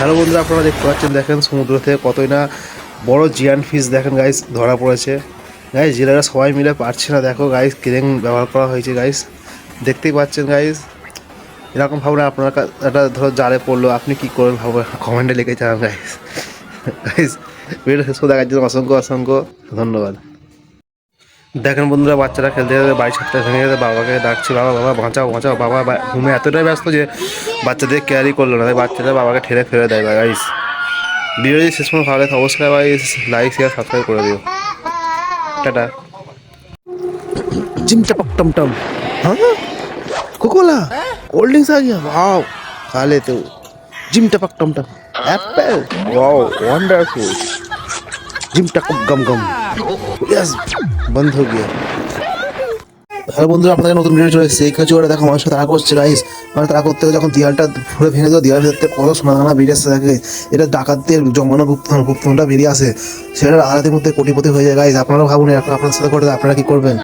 Hello বন্ধুরা, আপনারা দেখতে পাচ্ছেন, দেখেন সমুদ্র থেকে কতই না বড় জিয়ান ফিশ দেখেন গাইস ধরা পড়েছে। গাইস জেলেরা সবাই মিলে পারছে না, দেখো গাইস ক্রেন ব্যবহার করা হয়েছে গাইস, দেখতেই পাচ্ছেন গাইস। এরকম ভাবনা আপনার একটা ধরো জালে পড়লো, আপনি কি করবেন ভাবো, কমেন্টে লিখে জানান গাইস। গাইস ভিডিও শেষ করে দেখার জন্য অসংখ্য অসংখ্য ধন্যবাদ। দেখেন বন্ধুরা, বাচ্চারা খেলতে খেলতে বাড়ির ছাদটা ভেঙে যেতে বাবাকে ডাকছে, বাবা বাবা বাঁচাও বাঁচাও। বাবা ঘুমে এতটাই ব্যস্ত যে বাচ্চাদের কেয়ারই করলো না, তাই বাচ্চারা বাবাকে ঠেলে ফেলে দেয় গাইস। ভিডিও যদি শেষ পর্যন্ত ভালো লাগে অবশ্যই ভাই লাইক শেয়ার সাবস্ক্রাইব করে দিও। টাটা। जिम टपक टम टम। हाँ कोकोला कोल्ड ड्रिंक्स आ गया, वाओ खा लेते हो। जिम टपक टम टम एप्पल, वाओ वंडरफुल। जिम टपक गम गम, यस बंद हो गया। হ্যালো বন্ধুরা, আপনাদের নতুন ভিডিও চলে এসেছে। এই কাছে ওরা দেখো মানুষের তারা করছে গাইস, মানে তারা করতে যখন দেয়ালটা ফুলে ভেঙে দেওয়া, দেওয়াল ভিতরে কত সোনা দানা বেরিয়ে আসছে দেখে, এটা ডাকাতদের জমানো গুপ্তধনটা বেরিয়ে আসে, সেটা আড়াতের মধ্যে কোটিপতি হয়ে যায় গাইস। আপনারা ভাবুন আপনার সাথে করে আপনারা কি করবেন।